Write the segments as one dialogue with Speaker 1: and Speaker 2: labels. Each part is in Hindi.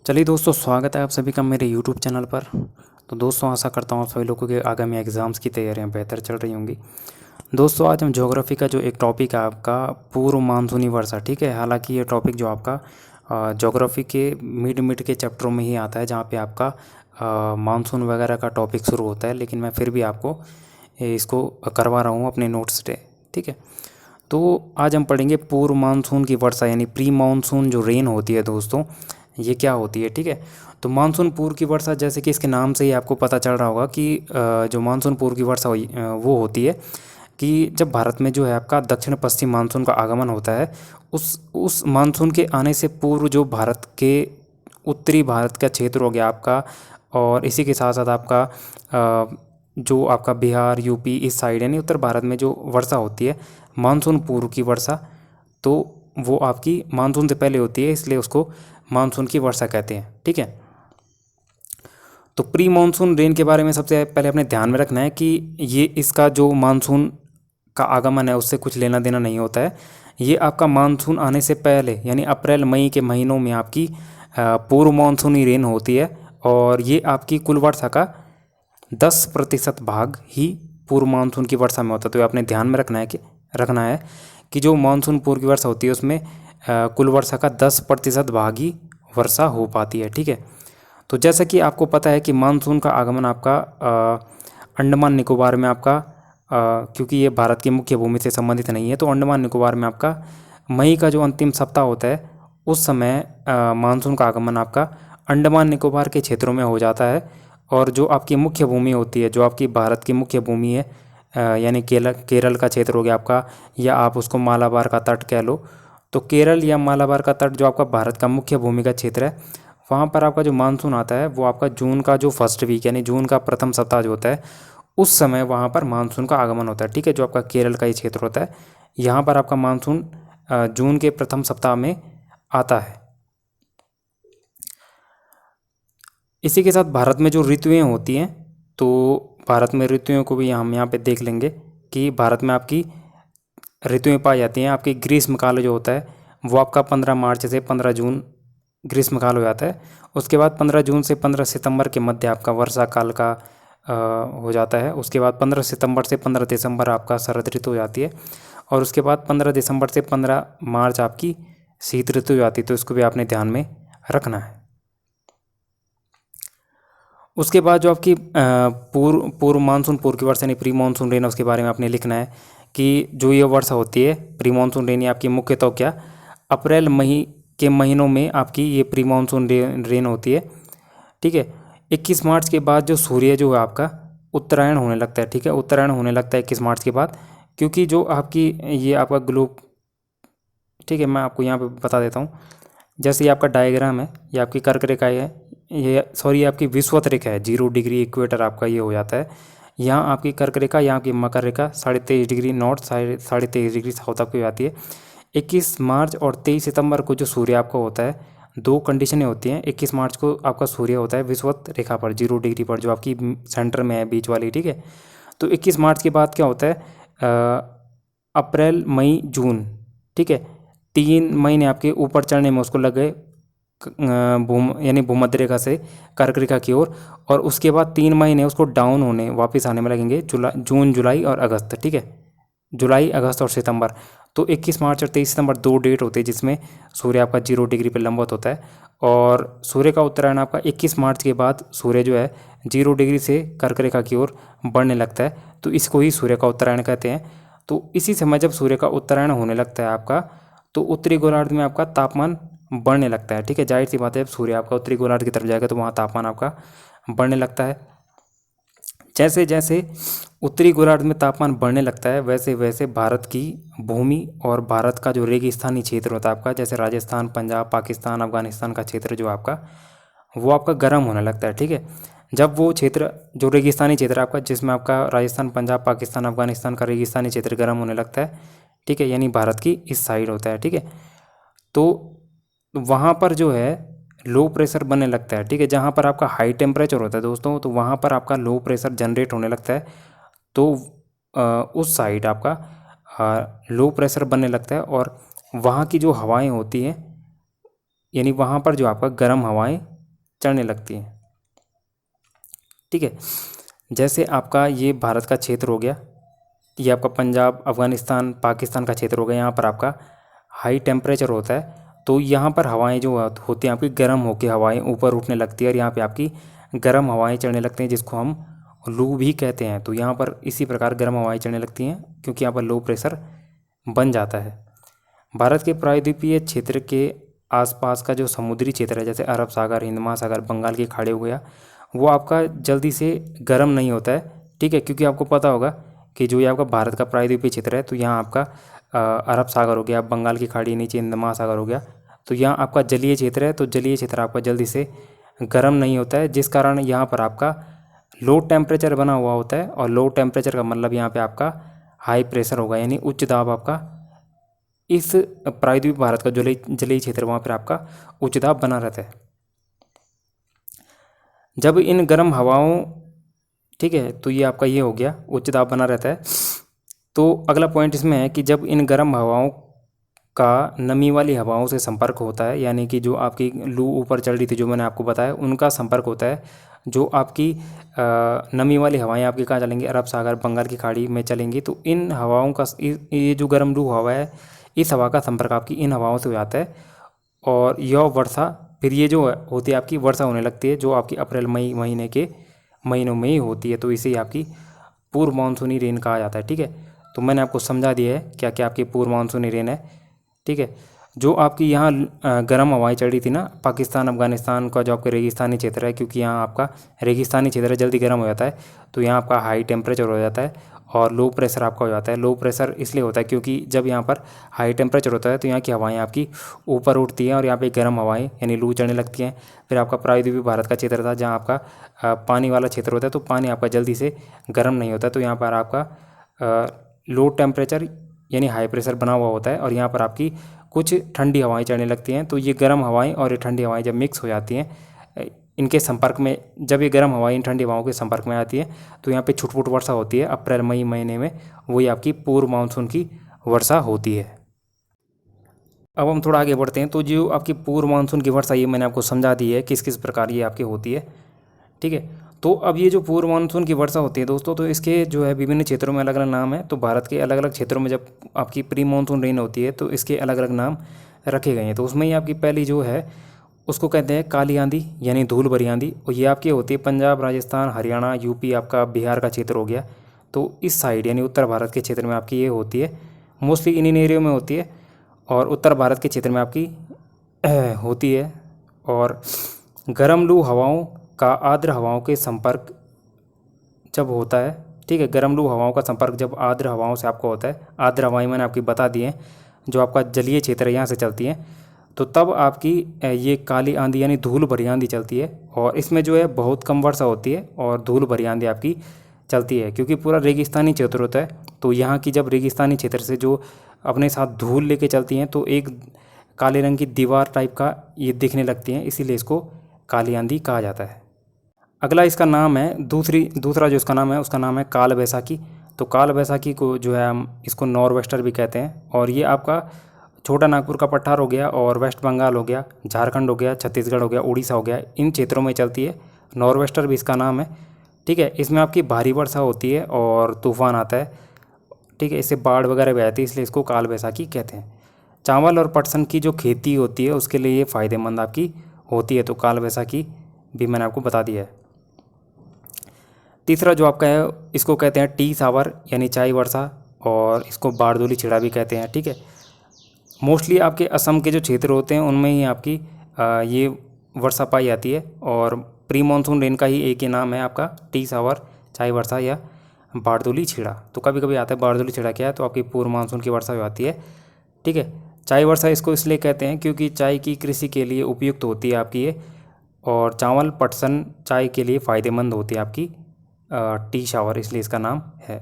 Speaker 1: चलिए दोस्तों, स्वागत है आप सभी का मेरे यूट्यूब चैनल पर। तो दोस्तों, आशा करता हूँ आप सभी लोगों के आगामी एग्ज़ाम्स की तैयारियां बेहतर चल रही होंगी। दोस्तों, आज हम ज्योग्राफी का जो एक टॉपिक है आपका पूर्व मानसूनी वर्षा, ठीक है। हालांकि ये टॉपिक जो आपका ज्योग्राफी के मिड के चैप्टरों में ही आता है, जहाँ पे आपका मानसून वगैरह का टॉपिक शुरू होता है, लेकिन मैं फिर भी आपको इसको करवा रहा हूँ अपने नोट्स से, ठीक है। तो आज हम पढ़ेंगे पूर्व मानसून की वर्षा, यानी प्री मानसून जो रेन होती है दोस्तों, ये क्या होती है, ठीक है। तो मानसून पूर्व की वर्षा, जैसे कि इसके नाम से ही आपको पता चल रहा होगा कि जो मानसून पूर्व की वर्षा वो होती है कि जब भारत में जो है आपका दक्षिण पश्चिम मानसून का आगमन होता है, उस मानसून के आने से पूर्व जो भारत के उत्तरी भारत का क्षेत्र हो गया आपका, और इसी के साथ साथ आपका जो आपका बिहार, यूपी, इस साइड यानी उत्तर भारत में जो वर्षा होती है मानसून पूर्व की वर्षा, तो वो आपकी मानसून से पहले होती है, इसलिए उसको मानसून की वर्षा कहते हैं, ठीक है। तो प्री मानसून रेन के बारे में सबसे पहले अपने ध्यान में रखना है कि ये इसका जो मानसून का आगमन है उससे कुछ लेना देना नहीं होता है। ये आपका मानसून आने से पहले यानी अप्रैल मई के महीनों में आपकी पूर्व मानसूनी रेन होती है, और ये आपकी कुल वर्षा का 10% भाग ही पूर्व मानसून की वर्षा में होता है। तो ये आपने ध्यान में रखना है कि जो मानसून पूर्व की वर्षा होती है उसमें कुल वर्षा का 10% भाग ही वर्षा हो पाती है, ठीक है। तो जैसा कि आपको पता है कि मानसून का आगमन आपका अंडमान निकोबार में आपका क्योंकि ये भारत की मुख्य भूमि से संबंधित नहीं है, तो अंडमान निकोबार में आपका मई का जो अंतिम सप्ताह होता है उस समय मानसून का आगमन आपका अंडमान निकोबार के क्षेत्रों में हो जाता है। और जो आपकी मुख्य भूमि होती है, जो आपकी भारत की मुख्य भूमि है, यानी केरल का क्षेत्र हो गया आपका, या आप उसको मालाबार का तट कह लो। तो केरल या मालाबार का तट जो आपका भारत का मुख्य भूमि का क्षेत्र है, वहाँ पर आपका जो मानसून आता है वो आपका जून का जो फर्स्ट वीक यानी जून का प्रथम सप्ताह जो होता है उस समय वहाँ पर मानसून का आगमन होता है, ठीक है। जो आपका केरल का ही क्षेत्र होता है, यहाँ पर आपका मानसून जून के प्रथम सप्ताह में आता है। इसी के साथ भारत में जो ऋतुएं होती हैं, तो भारत में ऋतुओं को भी हम यहाँ पे देख लेंगे कि भारत में आपकी ऋतुएं पाई जाती हैं। आपकी ग्रीष्मकाल जो होता है वो आपका 15 मार्च से 15 जून ग्रीष्मकाल हो जाता है। उसके बाद 15 जून से 15 सितंबर के मध्य आपका वर्षा काल का हो जाता है। उसके बाद 15 सितंबर से 15 दिसंबर आपका शरद ऋतु हो जाती है, और उसके बाद 15 दिसंबर से 15 मार्च आपकी शीत ऋतु हो जाती है। तो इसको भी आपने ध्यान में रखना है। उसके बाद जो आपकी पूर्व मानसून पूर्व की वर्षा यानी प्री मानसून रेन, उसके बारे में आपने लिखना है कि जो ये वर्षा होती है प्री मानसून रेन, ये आपकी मुख्यतः क्या अप्रैल मई के महीनों में आपकी ये प्री मानसून रेन होती है, ठीक है। 21 मार्च के बाद जो सूर्य जो है आपका उत्तरायण होने लगता है, ठीक है। उत्तरायण होने लगता है 21 मार्च के बाद, क्योंकि जो आपकी ये आपका ग्लोब, ठीक है, मैं आपको यहाँ पे बता देता हूँ। जैसे ये आपका डायग्राम है, ये आपकी कर्क रेखा है, ये सॉरी ये आपकी विषुवत रेखा है, 0 डिग्री इक्वेटर आपका ये हो जाता है। यहाँ आपकी कर्क रेखा, यहाँ की मकर रेखा 23.5 डिग्री नॉर्थ, 23.5 डिग्री साउथ आपकी हो जाती है। 21 मार्च और 23 सितंबर को जो सूर्य आपका होता है, दो कंडीशनें होती हैं। 21 मार्च को आपका सूर्य होता है विषुवत रेखा पर 0 डिग्री पर, जो आपकी सेंटर में है बीच वाली, ठीक है। तो 21 मार्च के बाद क्या होता है, अप्रैल मई जून, ठीक है, 3 महीने आपके ऊपर चढ़ने में उसको लग गए यानी भूमध्य रेखा से कर्क रेखा की ओर, और उसके बाद 3 महीने उसको डाउन होने वापस आने में लगेंगे, जून जुलाई और अगस्त, ठीक है। जुलाई, अगस्त और सितंबर। तो 21 मार्च और 23 सितंबर दो डेट होते हैं जिसमें सूर्य आपका 0 डिग्री पर लंबवत होता है, और सूर्य का उत्तरायण आपका 21 मार्च के बाद सूर्य जो है 0 डिग्री से कर्क रेखा की ओर बढ़ने लगता है, तो इसको ही सूर्य का उत्तरायण कहते हैं। तो इसी समय जब सूर्य का उत्तरायण होने लगता है आपका, तो उत्तरी गोलार्ध में आपका तापमान बढ़ने लगता है, ठीक है। जाहिर सी बात है, जब सूर्य आपका उत्तरी गोलार्ध की तरफ जाएगा तो वहाँ तापमान आपका बढ़ने लगता है। जैसे जैसे उत्तरी गोलार्ध में तापमान बढ़ने लगता है, वैसे वैसे भारत की भूमि और भारत का जो रेगिस्तानी क्षेत्र होता है आपका, जैसे राजस्थान, पंजाब, पाकिस्तान, अफगानिस्तान का क्षेत्र जो आपका, वो आपका गर्म होने लगता है, ठीक है। जब वो क्षेत्र जो रेगिस्तानी क्षेत्र आपका, जिसमें आपका राजस्थान, पंजाब, पाकिस्तान, अफगानिस्तान का रेगिस्तानी क्षेत्र गर्म होने लगता है, ठीक है, यानी भारत की इस साइड होता है, ठीक है। तो वहाँ पर जो है लो प्रेशर बनने लगता है, ठीक है। जहाँ पर आपका हाई टेम्परेचर होता है दोस्तों, तो वहाँ पर आपका लो प्रेशर जनरेट होने लगता है। तो उस साइड आपका लो प्रेशर बनने लगता है, और वहाँ की जो हवाएं होती हैं, यानी वहाँ पर जो आपका गर्म हवाएं चढ़ने लगती हैं। ठीक है, जैसे आपका ये भारत का क्षेत्र हो गया, ये आपका पंजाब, अफ़गानिस्तान, पाकिस्तान का क्षेत्र हो गया। यहाँ पर आपका हाई टेम्परेचर होता है, तो यहाँ पर हवाएं जो होती हैं आपकी गर्म होकर हवाएं ऊपर उठने लगती है और यहाँ पे आपकी गर्म हवाएं चढ़ने लगती हैं, जिसको हम लू भी कहते हैं। तो यहाँ पर इसी प्रकार गर्म हवाएं चढ़ने लगती हैं क्योंकि यहाँ पर लो प्रेशर बन जाता है। भारत के प्रायद्वीपीय क्षेत्र के आसपास का जो समुद्री क्षेत्र है, जैसे अरब सागर, हिंद महासागर, बंगाल की खाड़ी हो गया, वो आपका जल्दी से गर्म नहीं होता है। ठीक है, क्योंकि आपको पता होगा कि जो ये आपका भारत का प्रायद्वीपीय क्षेत्र है, तो यहाँ आपका अरब सागर हो गया, बंगाल की खाड़ी, नीचे हिंद महासागर हो गया, तो यहाँ आपका जलीय क्षेत्र है। तो जलीय क्षेत्र आपका जल्दी से गर्म नहीं होता है, जिस कारण यहाँ पर आपका लो टेम्परेचर बना हुआ होता है। और लो टेम्परेचर का मतलब यहाँ पे आपका हाई प्रेशर होगा, यानी उच्च दाब आपका इस प्रायद्वीप भारत का जलीय क्षेत्र, वहाँ पर आपका उच्च दाब बना रहता है। जब इन गर्म हवाओं, ठीक है, तो ये आपका ये हो गया उच्च दाब बना रहता है। तो अगला पॉइंट इसमें है कि जब इन गर्म हवाओं का नमी वाली हवाओं से संपर्क होता है, यानी कि जो आपकी लू ऊपर चल रही थी जो मैंने आपको बताया, उनका संपर्क होता है, जो आपकी नमी वाली हवाएं आपकी कहाँ चलेंगी, अरब सागर, बंगाल की खाड़ी में चलेंगी। तो इन हवाओं का ये जो गर्म लू हवा है, इस हवा का संपर्क आपकी इन हवाओं से हो जाता है और यह वर्षा, फिर ये जो होती है आपकी वर्षा होने लगती है, जो आपकी अप्रैल मई महीने के महीनों में ही होती है। तो इसे ही आपकी पूर्व मानसूनी रेन कहा जाता है। ठीक है, तो मैंने आपको समझा दिया है क्या क्या आपकी पूर्व मानसूनी रेन है। ठीक है, जो आपकी यहाँ गर्म हवाएं चढ़ी थी ना, पाकिस्तान, अफगानिस्तान का जो आपका रेगिस्तानी क्षेत्र है, क्योंकि यहाँ आपका रेगिस्तानी क्षेत्र है, जल्दी गर्म हो जाता है, तो यहाँ आपका हाई टेम्परेचर हो जाता है और लो प्रेशर आपका हो जाता है। लो प्रेशर इसलिए होता है क्योंकि जब यहाँ पर हाई टेम्परेचर होता है तो यहाँ की हवाएं आपकी ऊपर उठती हैं और यहाँ पे गर्म हवाएं यानी लू चढ़ने लगती हैं। फिर आपका प्रायद्वीपीय भारत का क्षेत्र था, जहाँ आपका पानी वाला क्षेत्र होता है, तो पानी आपका जल्दी से गर्म नहीं होता, तो यहाँ पर आपका लो टेम्परेचर यानी हाई प्रेशर बना हुआ होता है और यहाँ पर आपकी कुछ ठंडी हवाएं चढ़ने लगती हैं। तो ये गर्म हवाएं और ये ठंडी हवाएं जब मिक्स हो जाती हैं, इनके संपर्क में, जब ये गर्म हवाएं इन ठंडी हवाओं के संपर्क में आती है, तो यहाँ पे छुटपुट वर्षा होती है अप्रैल मई महीने में, वही आपकी पूर्व मानसून की वर्षा होती है। अब हम थोड़ा आगे बढ़ते हैं। तो जो आपकी पूर्व मानसून की वर्षा, ये मैंने आपको समझा दी है किस किस प्रकार ये आपकी होती है। ठीक है, तो अब ये जो पूर्व मानसून की वर्षा होती है दोस्तों, तो इसके जो है विभिन्न क्षेत्रों में अलग अलग नाम है। तो भारत के अलग अलग क्षेत्रों में जब आपकी प्री मानसून रेन होती है, तो इसके अलग अलग नाम रखे गए हैं। तो उसमें ही आपकी पहली जो है उसको कहते हैं काली आंधी यानी धूल भरी आंधी, और ये आपकी होती है पंजाब, राजस्थान, हरियाणा, यूपी, आपका बिहार का क्षेत्र हो गया। तो इस साइड यानी उत्तर भारत के क्षेत्र में आपकी ये होती है, मोस्टली इन एरियो में होती है, और उत्तर भारत के क्षेत्र में आपकी होती है। और गर्म लू हवाओं का आर्द्र हवाओं के संपर्क जब होता है, ठीक है, गर्म लू हवाओं का संपर्क जब आर्द्र हवाओं से आपको होता है, आर्द्र हवाएं मैंने आपकी बता दी हैं, जो आपका जलीय क्षेत्र है यहाँ से चलती हैं, तो तब आपकी ये काली आंधी यानी धूल भरी आंधी चलती है। और इसमें जो है बहुत कम वर्षा होती है और धूल भरी आंधी आपकी चलती है, क्योंकि पूरा रेगिस्तानी क्षेत्र होता है। तो यहाँ की जब रेगिस्तानी क्षेत्र से जो अपने साथ धूल लेके चलती हैं, तो एक काले रंग की दीवार टाइप का ये दिखने लगती हैं, इसीलिए इसको काली आंधी कहा जाता है। अगला इसका नाम है दूसरा जो इसका नाम है उसका नाम है काल बैसाखी। तो काल बैसाखी को जो है हम इसको नॉर्वेस्टर भी कहते हैं, और ये आपका छोटा नागपुर का पठार हो गया और वेस्ट बंगाल हो गया, झारखंड हो गया, छत्तीसगढ़ हो गया, उड़ीसा हो गया, इन क्षेत्रों में चलती है। नॉर्वेस्टर भी इसका नाम है। ठीक है, इसमें आपकी भारी वर्षा होती है और तूफान आता है। ठीक है, इससे बाढ़ वगैरह भी आती है, इसलिए इसको काल बैसाखी कहते हैं। चावल और पटसन की जो खेती होती है उसके लिए ये फ़ायदेमंद आपकी होती है, तो काल बैसाखी भी मैंने आपको बता दिया है। तीसरा जो आपका है इसको कहते हैं टी सावर यानी चाय वर्षा, और इसको बारदोली छिड़ा भी कहते हैं। ठीक है, मोस्टली आपके असम के जो क्षेत्र होते हैं उनमें ही आपकी ये वर्षा पाई जाती है, और प्री मानसून रेन का ही एक ही नाम है आपका टी सावर, चाय वर्षा या बारदोली छिड़ा। तो कभी कभी आता है बारदोली छिड़ा क्या है, तो आपकी पूर्व मानसून की वर्षा हो जाती है। ठीक है, चाय वर्षा इसको इसलिए कहते हैं क्योंकि चाय की कृषि के लिए उपयुक्त होती है आपकी ये, और चावल पटसन चाय के लिए फ़ायदेमंद होती है आपकी टी शावर, इसलिए इसका नाम है।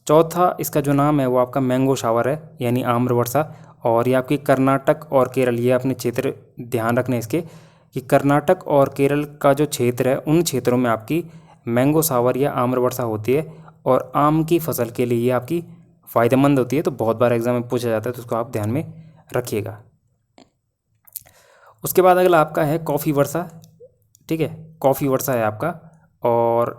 Speaker 1: चौथा इसका जो नाम है वो आपका मैंगो शावर है यानी आम्र वर्षा, और ये आपकी कर्नाटक और केरल, ये अपने क्षेत्र ध्यान रखने इसके कि कर्नाटक और केरल का जो क्षेत्र है उन क्षेत्रों में आपकी मैंगो शावर या आम्र वर्षा होती है, और आम की फसल के लिए ये आपकी फ़ायदेमंद होती है। तो बहुत बार एग्जाम में पूछा जाता है, तो उसको आप ध्यान में रखिएगा। उसके बाद अगला आपका है कॉफ़ी वर्षा। ठीक है, कॉफ़ी वर्षा है आपका। और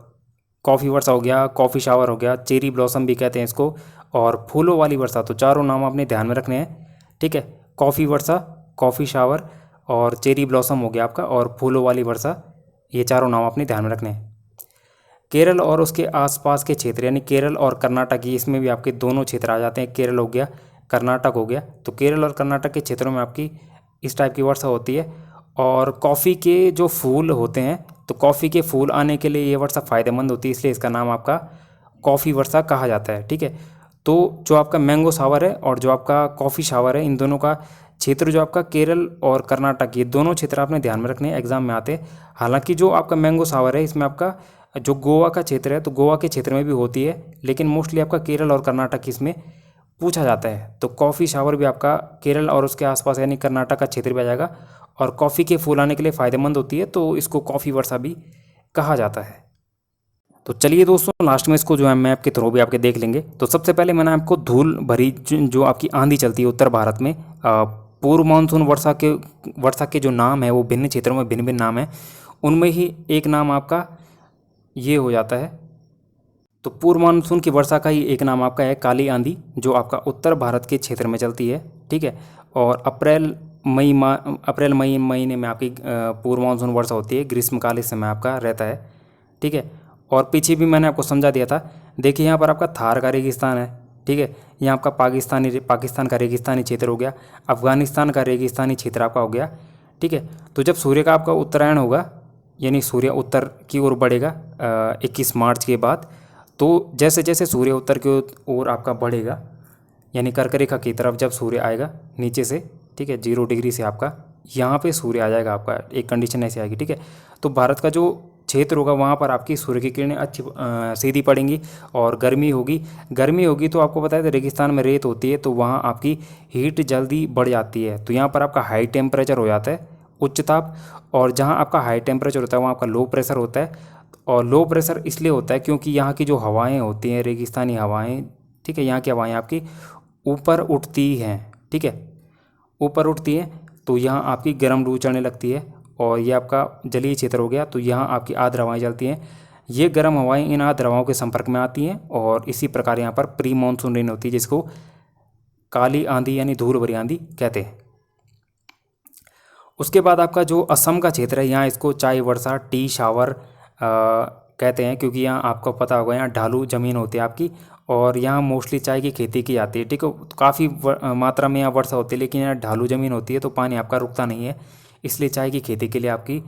Speaker 1: कॉफ़ी वर्षा हो गया, कॉफ़ी शावर हो गया, चेरी ब्लॉसम भी कहते हैं इसको, और फूलों वाली वर्षा। तो चारों नाम आपने ध्यान में रखने हैं, ठीक है। कॉफ़ी वर्षा, कॉफ़ी शावर और चेरी ब्लॉसम हो गया आपका, और फूलों वाली वर्षा, ये चारों नाम आपने ध्यान में रखने हैं। केरल और उसके आसपास के क्षेत्र यानी केरल और कर्नाटक, ये इसमें भी आपके दोनों क्षेत्र आ जाते हैं, केरल हो गया, कर्नाटक हो गया। तो केरल और कर्नाटक के क्षेत्रों में आपकी इस टाइप की वर्षा होती है। और कॉफ़ी के जो फूल होते हैं, तो कॉफ़ी के फूल आने के लिए ये वर्षा फ़ायदेमंद होती है, इसलिए इसका नाम आपका कॉफ़ी वर्षा कहा जाता है, ठीक है। तो जो आपका मैंगो शावर है और जो आपका कॉफ़ी शावर है, इन दोनों का क्षेत्र जो आपका केरल और कर्नाटक, ये दोनों क्षेत्र आपने ध्यान में रखने हैं, एग्जाम में आते हैं। हालांकि जो आपका मैंगो शावर है, इसमें आपका जो गोवा का क्षेत्र है, तो गोवा के क्षेत्र में भी होती है, लेकिन मोस्टली आपका केरल और कर्नाटक इसमें पूछा जाता है। तो कॉफ़ी शावर भी आपका केरल और उसके आसपास यानी कर्नाटक का क्षेत्र भी आ जाएगा, और कॉफ़ी के फूल आने के लिए फ़ायदेमंद होती है, तो इसको कॉफ़ी वर्षा भी कहा जाता है। तो चलिए दोस्तों, लास्ट में इसको जो है मैप के थ्रू भी आपके देख लेंगे। तो सबसे पहले मैंने आपको धूल भरी जो आपकी आंधी चलती है उत्तर भारत में, पूर्व मानसून वर्षा के जो नाम है वो भिन्न क्षेत्रों में भिन्न भिन्न नाम है। उनमें ही एक नाम आपका ये हो जाता है। तो पूर्व मानसून की वर्षा का ही एक नाम आपका है काली आंधी, जो आपका उत्तर भारत के क्षेत्र में चलती है, ठीक है। और अप्रैल मई महीने में आपकी पूर्व मानसून वर्षा होती है, ग्रीष्मकाल इस समय आपका रहता है, ठीक है। और पीछे भी मैंने आपको समझा दिया था। देखिए यहाँ पर आपका थार का रेगिस्तान है, ठीक है। यहाँ आपका पाकिस्तान का रेगिस्तानी क्षेत्र हो गया, अफगानिस्तान का रेगिस्तानी क्षेत्र आपका हो गया, ठीक है। तो जब सूर्य का आपका उत्तरायण होगा, यानी सूर्य उत्तर की ओर बढ़ेगा 21 मार्च के बाद, तो जैसे जैसे सूर्य उत्तर की ओर आपका बढ़ेगा, यानी कर्क रेखा की तरफ जब सूर्य आएगा नीचे से, ठीक है, 0 डिग्री से आपका यहाँ पे सूर्य आ जाएगा, आपका एक कंडीशन ऐसी आएगी, ठीक है। तो भारत का जो क्षेत्र होगा वहाँ पर आपकी सूर्य की किरणें अच्छी सीधी पड़ेंगी, और गर्मी होगी तो आपको पता है रेगिस्तान में रेत होती है, तो वहाँ आपकी हीट जल्दी बढ़ जाती है। तो यहाँ पर आपका हाई टेम्परेचर हो जाता है, उच्च ताप। और जहाँ आपका हाई टेम्परेचर होता है वहाँ आपका लो प्रेशर होता है। और लो प्रेशर इसलिए होता है क्योंकि यहाँ की जो हवाएं होती हैं, रेगिस्तानी हवाएं, ठीक है, यहाँ की हवाएं आपकी ऊपर उठती हैं, ठीक है, ऊपर उठती हैं। तो यहाँ आपकी गर्म लू चढ़ने लगती है, और ये आपका जलीय क्षेत्र हो गया, तो यहाँ आपकी आर्द्र हवाएं चलती हैं। ये गर्म हवाएं इन आर्द्र हवाओं के संपर्क में आती हैं, और इसी प्रकार यहाँ पर प्री मानसून रेन होती है, जिसको काली आंधी यानी धूल भरी आंधी कहते हैं। उसके बाद आपका जो असम का क्षेत्र है, यहाँ इसको चाय वर्षा, टी शावर कहते हैं, क्योंकि यहाँ आपको पता होगा यहाँ ढालू ज़मीन होती है आपकी, और यहाँ मोस्टली चाय की खेती की जाती है, ठीक है। तो काफ़ी मात्रा में यहाँ वर्षा होती है, लेकिन यहाँ ढालू ज़मीन होती है, तो पानी आपका रुकता नहीं है, इसलिए चाय की खेती के लिए आपकी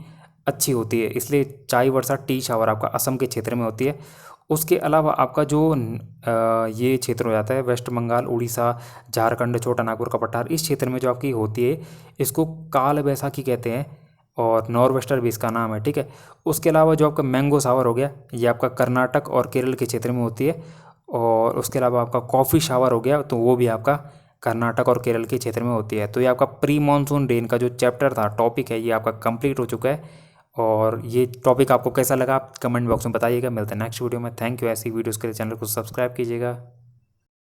Speaker 1: अच्छी होती है। इसलिए चाय वर्षा, टी शावर आपका असम के क्षेत्र में होती है। उसके अलावा आपका जो ये क्षेत्र हो जाता है वेस्ट बंगाल, उड़ीसा, झारखंड, छोटा नागपुर का पठार, इस क्षेत्र में जो आपकी होती है इसको काल बैसाखी कहते हैं, और नॉर्वेस्टर भी इसका नाम है, ठीक है। उसके अलावा जो आपका मैंगो शावर हो गया, ये आपका कर्नाटक और केरल के क्षेत्र में होती है। और उसके अलावा आपका कॉफ़ी शावर हो गया, तो वो भी आपका कर्नाटक और केरल के क्षेत्र में होती है। तो ये आपका प्री मानसून रेन का जो चैप्टर था, टॉपिक है, ये आपका कंप्लीट हो चुका है। और ये टॉपिक आपको कैसा लगा आप कमेंट बॉक्स में बताइएगा। मिलते हैं नेक्स्ट वीडियो में। Thank you. ऐसी वीडियोज़ के लिए चैनल को सब्सक्राइब कीजिएगा।